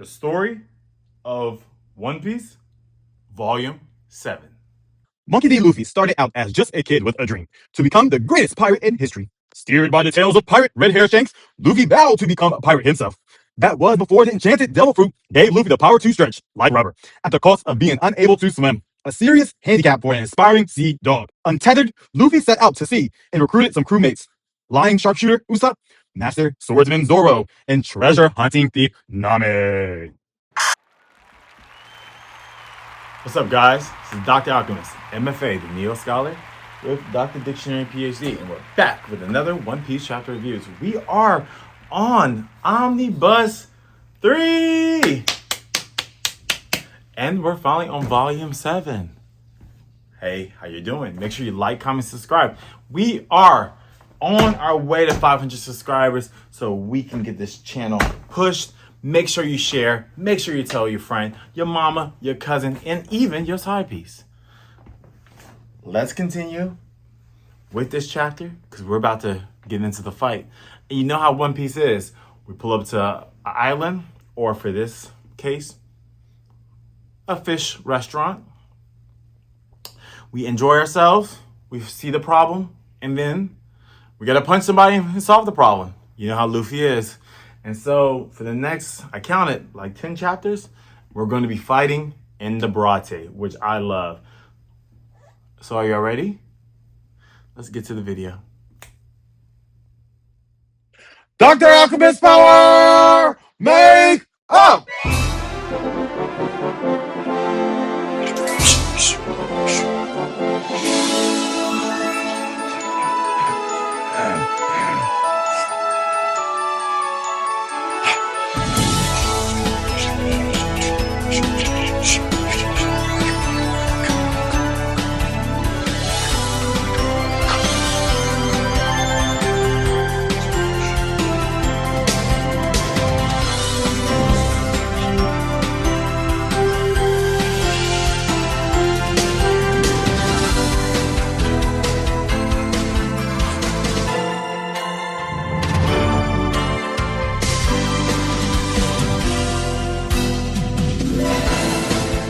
The Story of One Piece, Volume 7. Monkey D. Luffy started out as just a kid with a dream to become the greatest pirate in history. Steered by the tales of pirate Red Hair Shanks, Luffy vowed to become a pirate himself. That was before the enchanted devil fruit gave Luffy the power to stretch like rubber, at the cost of being unable to swim. A serious handicap for an aspiring sea dog. Untethered, Luffy set out to sea and recruited some crewmates. Lion sharpshooter Usopp, master swordsman Zoro, and treasure hunting thief Nami. What's up, guys? This is Dr. Alchemist, M.F.A, the Neo Scholar, with Dr. Dictionary Ph.D, and we're back with another One Piece chapter reviews. We are on Omnibus 3! And we're finally on Volume 7. Hey, how you doing? Make sure you like, comment, subscribe. We are on our way to 500 subscribers so we can get this channel pushed. Make sure you share. Make sure you tell your friend, your mama, your cousin, and even your side piece. Let's continue with this chapter because we're about to get into the fight. And you know how One Piece is. We pull up to an island, or for this case, a fish restaurant. We enjoy ourselves. We see the problem. And then we got to punch somebody and solve the problem. You know how Luffy is. And so for the next, I counted like 10 chapters, we're going to be fighting in the Baratie, which I love. So are y'all ready? Let's get to the video. Dr. Alchemist power! Make up!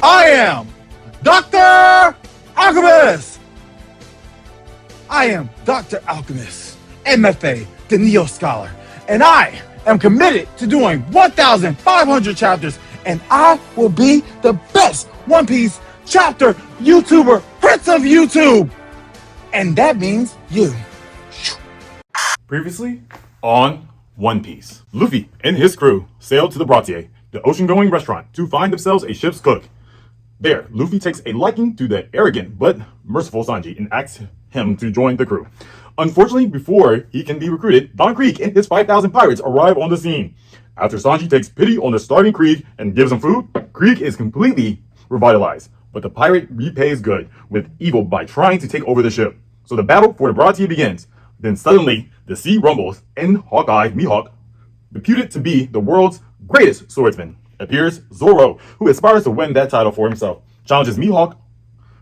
I am Dr. Alchemist! I am Dr. Alchemist, M.F.A, the Neo Scholar, and I am committed to doing 1,500 chapters, and I will be the best One Piece chapter YouTuber, Prince of YouTube! And that means you. Previously on One Piece, Luffy and his crew sailed to the Baratie, the ocean-going restaurant, to find themselves a ship's cook. There, Luffy takes a liking to the arrogant but merciful Sanji and asks him to join the crew. Unfortunately, before he can be recruited, Don Krieg and his 5,000 pirates arrive on the scene. After Sanji takes pity on the starving Krieg and gives him food, Krieg is completely revitalized. But the pirate repays good with evil by trying to take over the ship. So the battle for the Baratie begins. Then suddenly, the sea rumbles and Hawkeye, Mihawk, reputed to be the world's greatest swordsman, appears Zoro, who aspires to win that title for himself. Challenges Mihawk.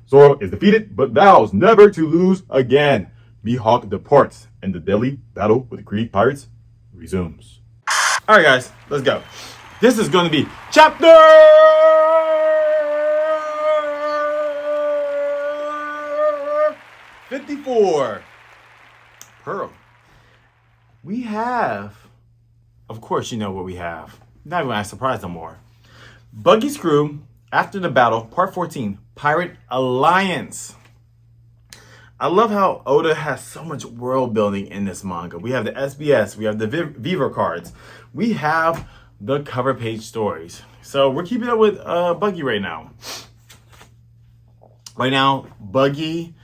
Zoro is defeated, but vows never to lose again. Mihawk departs, and the deadly battle with the Krieg pirates resumes. Alright guys, let's go. This is going to be chapter 54. Pearl. We have, of course you know what we have. Not even surprised no more. Buggy's crew, after the battle, part 14, Pirate Alliance. I love how Oda has so much world building in this manga. We have the SBS, we have the Viva cards, we have the cover page stories. So we're keeping up with Buggy right now. Right now, Buggy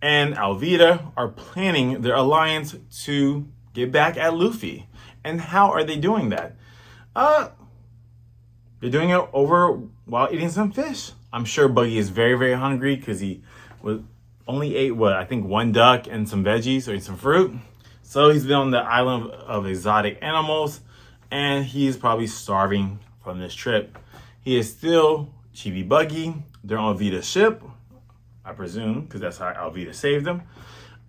and Alvida are planning their alliance to get back at Luffy. And how are they doing that? They're doing it over while eating some fish. I'm sure Buggy is very, very hungry because he only ate, I think one duck and some veggies or some fruit. So he's been on the island of exotic animals and he's probably starving from this trip. He is still Chibi Buggy. They're on Alvida's ship, I presume, because that's how Alvida saved them.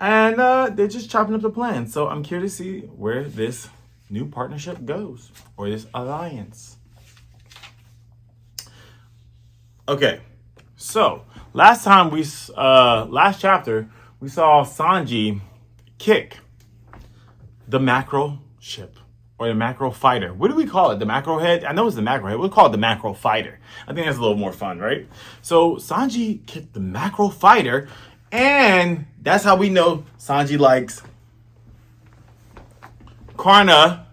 And they're just chopping up the plan. So I'm curious to see where this new partnership goes, or this alliance. Okay, so last chapter, we saw Sanji kick the mackerel ship, or the mackerel fighter. What do we call it? The mackerel head? I know it's the mackerel head. We'll call it the mackerel fighter. I think that's a little more fun, right? So Sanji kicked the mackerel fighter, and that's how we know Sanji likes Carne,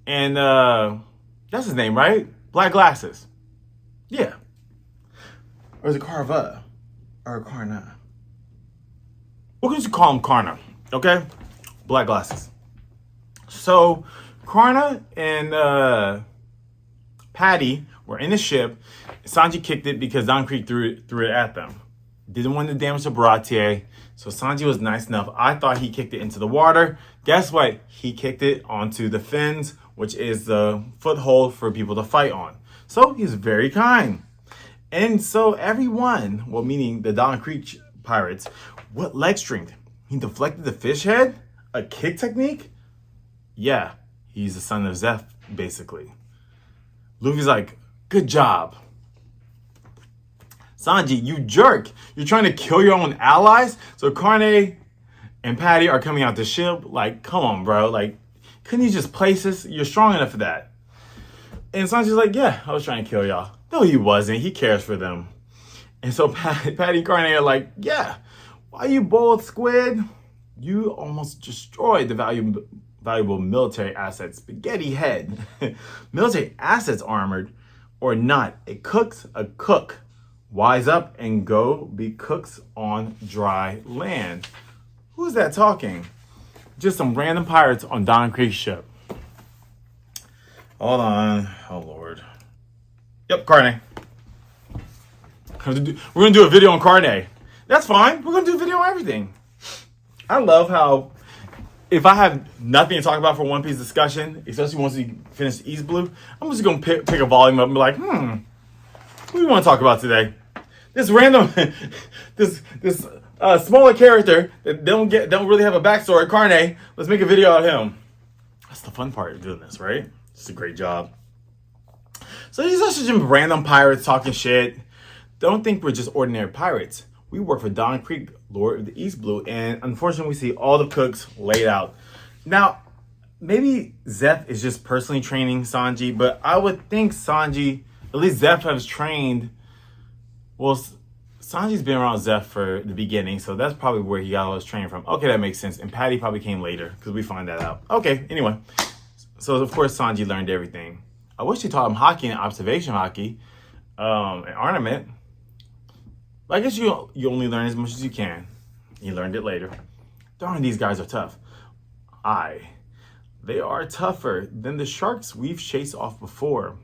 and that's his name, right? Black glasses. Yeah. Or is it Carva? Or Carne? We're going to call him Carne, okay? Black glasses. So, Carne and Patty were in the ship. Sanji kicked it because Don Krieg threw it at them. Didn't want to damage the Baratie. So Sanji was nice enough. I thought he kicked it into the water. Guess what? He kicked it onto the fins, which is the foothold for people to fight on. So he's very kind. And so everyone, well, meaning the Don Krieg pirates, what leg strength? He deflected the fish head? A kick technique? Yeah, he's the son of Zeph, basically. Luffy's like, good job. Sanji, you jerk. You're trying to kill your own allies? So Carne and Patty are coming out the ship. Like, come on, bro. Like, couldn't you just place us? You're strong enough for that. And Sanji's like, yeah, I was trying to kill y'all. No, he wasn't. He cares for them. And so Patty and Carne are like, yeah, why you bold, squid? You almost destroyed the valuable military assets. Spaghetti head. Military assets armored or not. A cook's a cook. Wise up and go be cooks on dry land. Who's that talking? Just some random pirates on Don Krieg's ship. Hold on. Oh, Lord. Yep, Carne. We're going to do a video on Carne. That's fine. We're going to do a video on everything. I love how if I have nothing to talk about for One Piece discussion, especially once we finish East Blue, I'm just going to pick a volume up and be like, what do we want to talk about today? This random, this smaller character that don't really have a backstory, Carne. Let's make a video out of him. That's the fun part of doing this, right? It's a great job. So these are just random pirates talking shit. Don't think we're just ordinary pirates. We work for Don Krieg, Lord of the East Blue, and unfortunately we see all the cooks laid out. Now, maybe Zeph is just personally training Sanji, but I would think Sanji, at least Zeph has trained. Well, Sanji's been around Zeph for the beginning, so that's probably where he got all his training from. Okay, that makes sense. And Patty probably came later, because we find that out. Okay, anyway. So, of course, Sanji learned everything. I wish he taught him hockey and observation hockey, and ornament. But I guess you only learn as much as you can. He learned it later. Darn, these guys are tough. They are tougher than the sharks we've chased off before.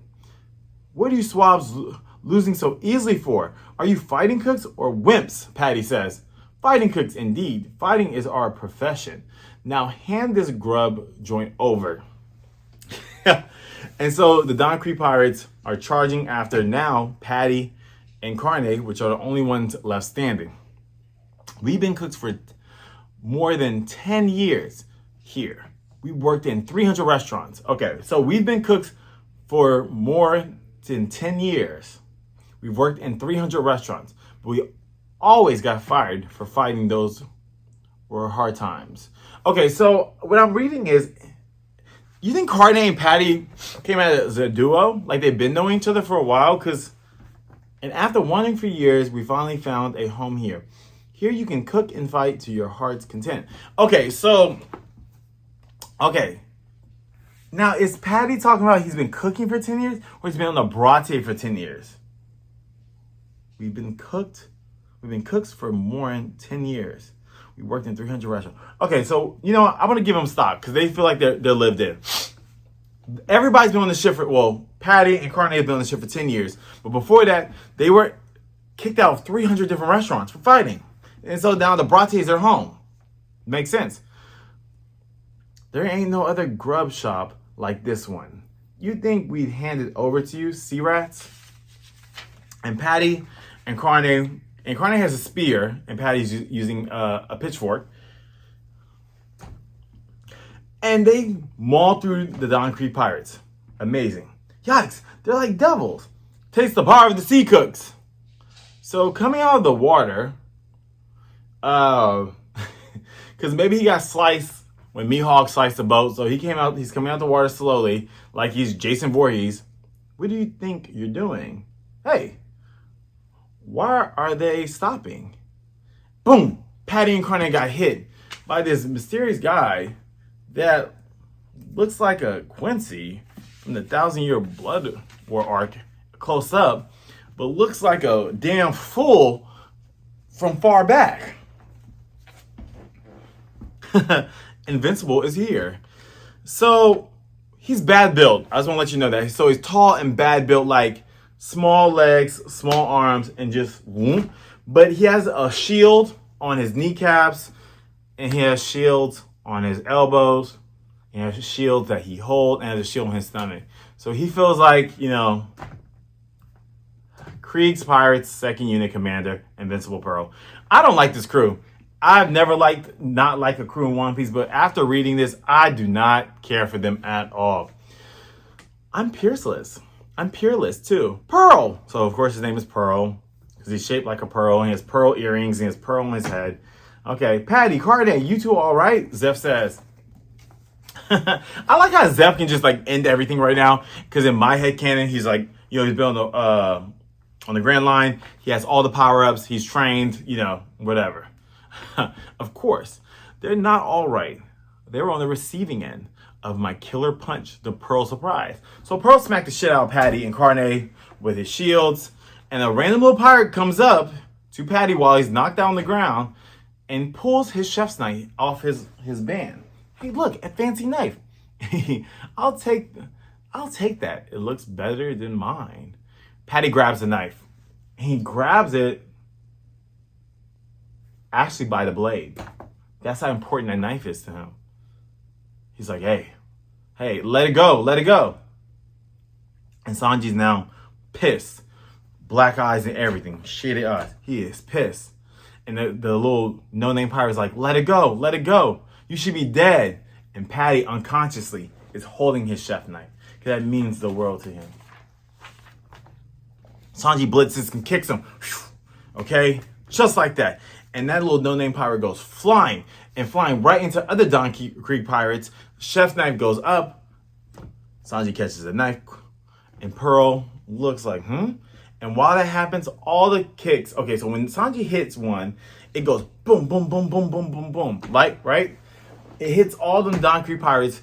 What are you swabs losing so easily for? Are you fighting cooks or wimps? Patty says. Fighting cooks indeed. Fighting is our profession. Now hand this grub joint over. And so the Don Krieg pirates are charging after now Patty and Carne, which are the only ones left standing. We've been cooks for more than 10 years here. We worked in 300 restaurants. Okay, so we've been cooks for more than 10 years. We've worked in 300 restaurants, but we always got fired for fighting those were hard times. Okay, so what I'm reading is, you think Carne and Patty came out as a duo? Like they've been knowing each other for a while? And after wandering for years, we finally found a home here. Here you can cook and fight to your heart's content. Okay. Now, is Patty talking about he's been cooking for 10 years? Or he's been on the Baratie for 10 years? We've been cooks for more than 10 years. We worked in 300 restaurants. Okay, so, you know what? I'm going to give them stock because they feel like they're lived in. Everybody's been on the ship Patty and Carne have been on the ship for 10 years. But before that, they were kicked out of 300 different restaurants for fighting. And so now the Baratie is their home. Makes sense. There ain't no other grub shop like this one. You think we'd hand it over to you, sea rats? And Patty and Carne has a spear, and Patty's using a pitchfork. And they maul through the Don Krieg pirates. Amazing. Yikes, they're like devils. Taste the power of the sea cooks. So coming out of the water, because maybe he got sliced when Mihawk sliced the boat. So he's coming out the water slowly, like he's Jason Voorhees. What do you think you're doing? Hey, why are they stopping? Boom! Patty and Carne got hit by this mysterious guy that looks like a Quincy from the 1,000-Year Blood War arc close up, but looks like a damn fool from far back. Invincible is here. So he's bad built. I just want to let you know that. So he's tall and bad built, like small legs, small arms, and just whoop. But he has a shield on his kneecaps, and he has shields on his elbows. He has shields that he holds, and has a shield on his stomach. So he feels like, Krieg's Pirates 2nd Unit Commander, Invincible Pearl. I don't like this crew. I've never not liked a crew in One Piece, but after reading this, I do not care for them at all. I'm peerless. I'm peerless too. Pearl! So of course his name is Pearl, because he's shaped like a pearl. He has pearl earrings, and he has pearl on his head. Okay, Patty, Carne, you two all right? Zeph says. I like how Zeph can just end everything right now, because in my head canon, he's he's been on the Grand Line. He has all the power-ups. He's trained, whatever. Of course, they're not all right. They were on the receiving end of my killer punch, the Pearl Surprise. So Pearl smacked the shit out of Patty and Carne with his shields, and a random little pirate comes up to Patty while he's knocked down on the ground and pulls his chef's knife off his band. Hey, look, a fancy knife. I'll take that. It looks better than mine. Patty grabs the knife. He grabs it actually by the blade. That's how important that knife is to him. He's like, hey, let it go. And Sanji's now pissed. Black eyes and everything. Shitty eyes. He is pissed. And the little no-name pirate is like, let it go. You should be dead. And Patty unconsciously is holding his chef knife, because that means the world to him. Sanji blitzes and kicks him. Okay? Just like that. And that little no-name pirate goes flying right into other Don Krieg pirates. Chef's knife goes up. Sanji catches a knife. And Pearl looks like, And while that happens, all the kicks. Okay, so when Sanji hits one, it goes boom, boom, boom, boom, boom, boom, boom. Right? It hits all them Don Krieg pirates,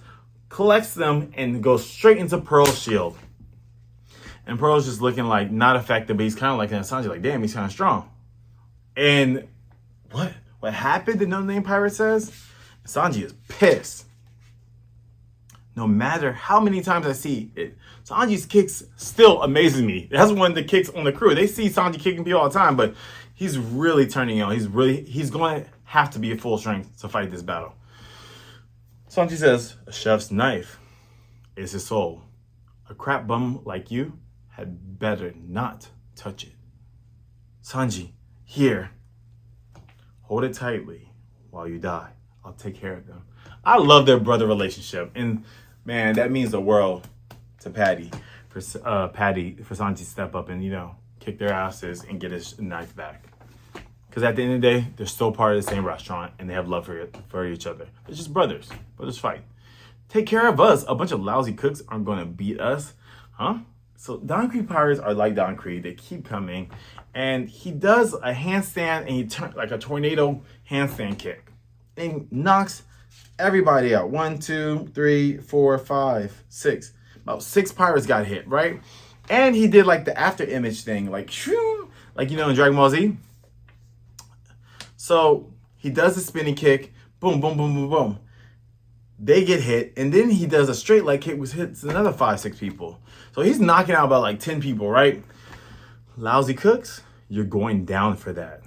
collects them, and goes straight into Pearl's shield. And Pearl's just looking like not effective, but he's kind of like, and Sanji like, damn, he's kind of strong. And what happened, the no-name pirate says? Sanji is pissed. No matter how many times I see it, Sanji's kicks still amazes me. That's one of the kicks on the crew. They see Sanji kicking people all the time, but he's really turning on. He's going to have to be at full strength to fight this battle. Sanji says, a chef's knife is his soul. A crap bum like you had better not touch it. Sanji, here. Hold it tightly while you die. I'll take care of them. I love their brother relationship. And man, that means the world to Patty for Sanji to step up and, kick their asses and get his knife back. Because at the end of the day, they're still part of the same restaurant and they have love for each other. They're just brothers. Brothers fight. Take care of us. A bunch of lousy cooks aren't going to beat us. Huh? So Don Krieg pirates are like Don Krieg. They keep coming. And he does a handstand and he turns like a tornado handstand kick. And knocks everybody out. 1, 2, 3, 4, 5, 6. About 6 pirates got hit, right? And he did like the after image thing. Like in Dragon Ball Z. So he does the spinning kick. Boom, boom, boom, boom, boom. They get hit. And then he does a straight leg kick, which hits another 5, 6 people. So he's knocking out about like 10 people, right? Lousy cooks, you're going down for that.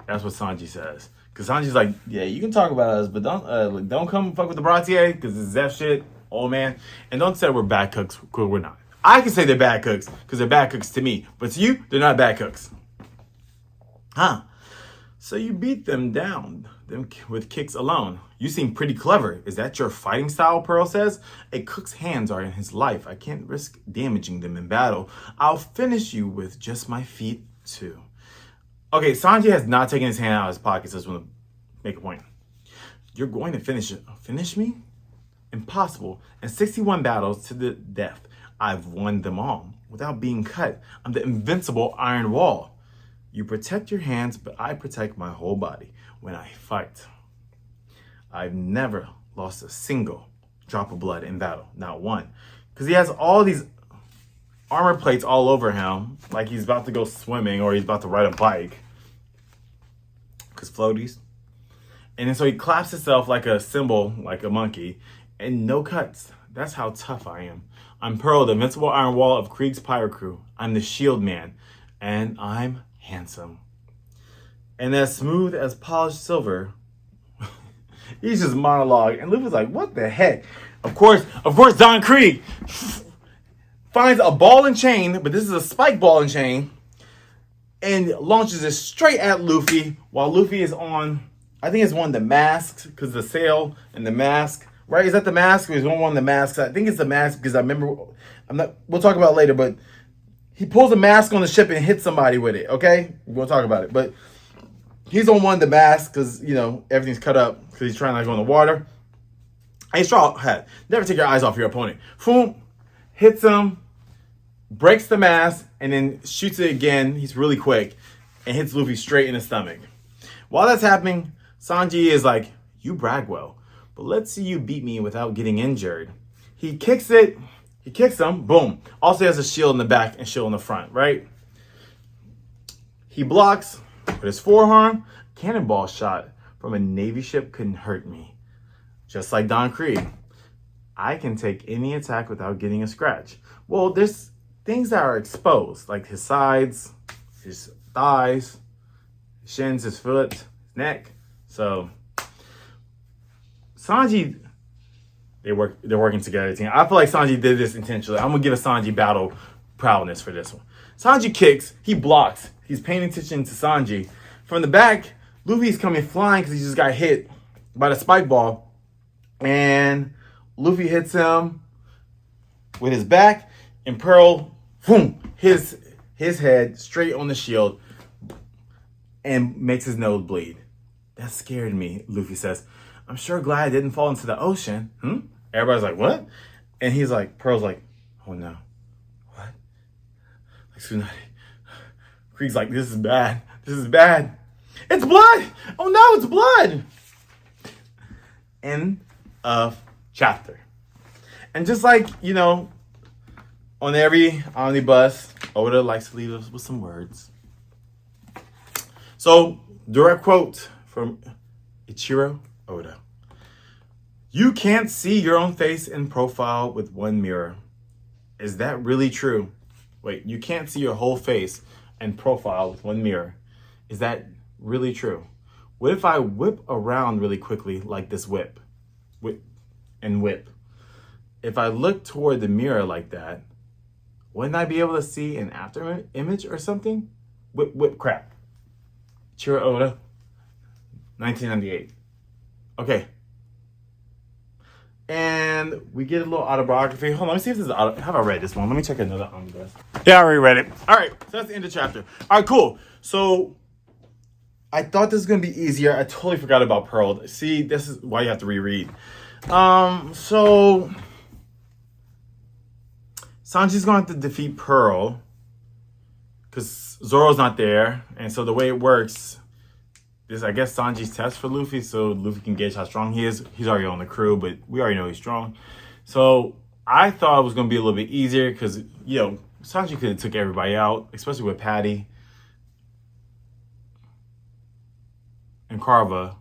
That's what Sanji says. Because Sanji's like, yeah, you can talk about us, but don't come fuck with the Baratie, because it's Zeph shit, old man. And don't say we're bad cooks, because we're not. I can say they're bad cooks, because they're bad cooks to me. But to you, they're not bad cooks. Huh? So you beat them down with kicks alone. You seem pretty clever. Is that your fighting style, Pearl says? A cook's hands are in his life. I can't risk damaging them in battle. I'll finish you with just my feet, too. Okay, Sanji has not taken his hand out of his pocket, so I just want to make a point. You're going to finish me? Impossible. In 61 battles to the death, I've won them all without being cut. I'm the invincible Iron Wall. You protect your hands, but I protect my whole body when I fight. I've never lost a single drop of blood in battle, not one. Because he has all these armor plates all over him, like he's about to go swimming or he's about to ride a bike. Because floaties. And then so he claps himself like a cymbal, like a monkey, and no cuts. That's how tough I am. I'm Pearl, the invincible Iron Wall of Krieg's pirate crew. I'm the shield man, and I'm handsome. And as smooth as polished silver. He's just monologue. And Luffy's like, what the heck? Of course, Don Krieg finds a ball and chain, but this is a spike ball and chain, and launches it straight at Luffy while Luffy is on, I think it's one of the masks, because the sail and the mask, right? Is that the mask or is one of the masks? I think it's the mask because I remember, we'll talk about it later, but he pulls a mask on the ship and hits somebody with it, okay? We'll talk about it. But he's on one of the masks because, you know, everything's cut up because he's trying to go in the water. Hey, straw hat. Never take your eyes off your opponent. Boom, hits him, breaks the mask, and then shoots it again. He's really quick and hits Luffy straight in the stomach. While that's happening, Sanji is like, you brag well, but let's see you beat me without getting injured. He kicks him, boom. Also has a shield in the back and shield in the front, right? He blocks with his forearm. Cannonball shot from a Navy ship couldn't hurt me. Just like Don Krieg. I can take any attack without getting a scratch. Well, there's things that are exposed, like his sides, his thighs, his shins, his foot, his neck. So Sanji, they're working together. I feel like Sanji did this intentionally. I'm gonna give a Sanji battle prowess for this one. Sanji kicks, he blocks. He's paying attention to Sanji. From the back, Luffy's coming flying because he just got hit by the spike ball. And Luffy hits him with his back, and Pearl, boom, his head straight on the shield and makes his nose bleed. That scared me, Luffy says. I'm sure glad I didn't fall into the ocean. Everybody's like, what? And he's like, Pearl's like, oh no. What? Like tsunami. Krieg's like, this is bad. This is bad. It's blood! Oh no, it's blood! End of chapter. And just like, you know, on every omnibus, Oda likes to leave us with some words. So, direct quote from Eiichiro Oda. You can't see your own face in profile with one mirror. Is that really true? Wait, you can't see your whole face in profile with one mirror. Is that really true? What if I whip around really quickly like this whip? Whip. If I look toward the mirror like that, wouldn't I be able to see an after image or something? Whip crap. Eiichiro Oda, 1998. Okay. And we get a little autobiography. Hold on, let me see if this is have I read this one? Let me check another omnibus. Yeah, I already read it. All right, so that's the end of the chapter. All right, cool. So I thought this was gonna be easier. I totally forgot about Pearl. See, this is why you have to reread. So Sanji's gonna have to defeat Pearl because Zoro's not there, and so the way it works is, I guess, Sanji's test for Luffy, so Luffy can gauge how strong he is. He's already on the crew, but we already know he's strong. So I thought it was gonna be a little bit easier because, you know, Sanji could have took everybody out, especially with Patty and Carna,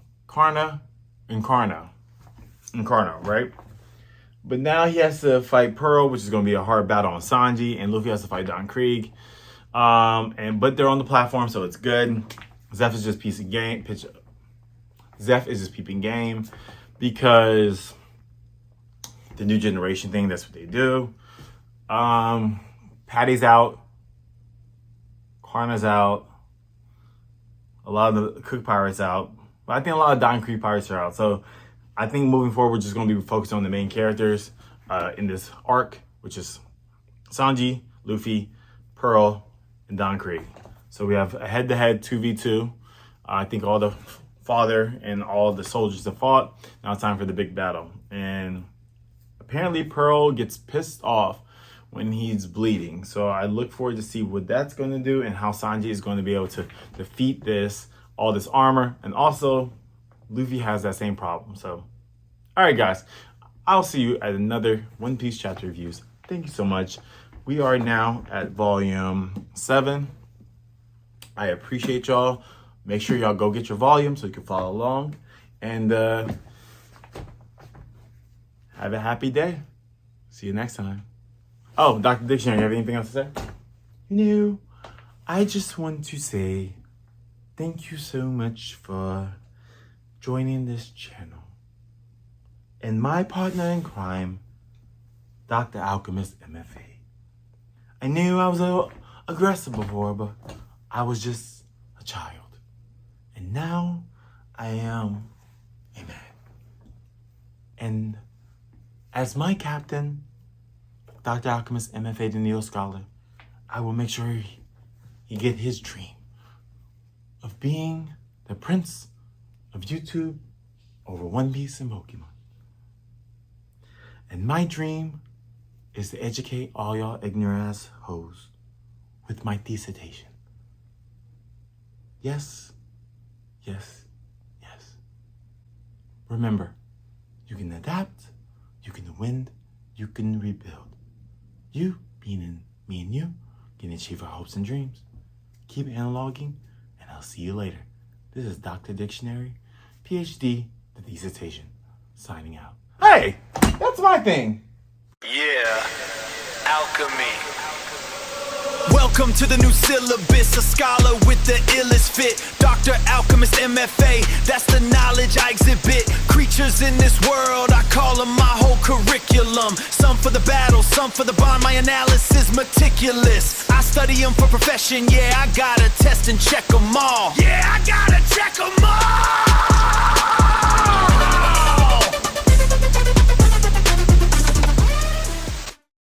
right? But now he has to fight Pearl, which is going to be a hard battle on Sanji, and Luffy has to fight Don Krieg. But they're on the platform, so it's good. Zeph is just peeping game because the new generation thing, that's what they do. Patty's out. Carna's out. a lot of the Cook pirates out. But I think a lot of Don Krieg pirates are out. So I think moving forward, we're just going to be focused on the main characters in this arc, which is Sanji, Luffy, Pearl, and Don Krieg. So we have a head-to-head 2v2. I think all the father and all the soldiers have fought. Now it's time for the big battle. And apparently Pearl gets pissed off when he's bleeding. So I look forward to see what that's going to do and how Sanji is going to be able to defeat all this armor. And also, Luffy has that same problem. So, all right, guys. I'll see you at another One Piece chapter reviews. Thank you so much. We are now at volume 7. I appreciate y'all. Make sure y'all go get your volume so you can follow along. And have a happy day. See you next time. Oh, Dr. Dictionary, you have anything else to say? No. I just want to say thank you so much for joining this channel. And my partner in crime, Dr. Alchemist M.F.A. I knew I was a little aggressive before, but I was just a child. And now I am a man. And as my captain, Dr. Alchemist M.F.A. the Neo Scholar, I will make sure he get his dream of being the prince of YouTube over One Piece and Pokemon. And my dream is to educate all y'all ignorant ass hoes with my dissertation. Yes, yes, yes. Remember, you can adapt, you can win, you can rebuild. You, being me and you, can achieve our hopes and dreams. Keep analoging, and I'll see you later. This is Dr. Dictionary, Ph.D., the dissertation, signing out. Hey, that's my thing. Yeah, alchemy. Welcome to the new syllabus, a scholar with the illest fit. Dr. Alchemist M.F.A, that's the knowledge I exhibit. Creatures in this world, I call them my whole curriculum. Some for the battle, some for the bond, my analysis meticulous. I study them for profession, yeah, I gotta test and check them all. Yeah, I gotta check them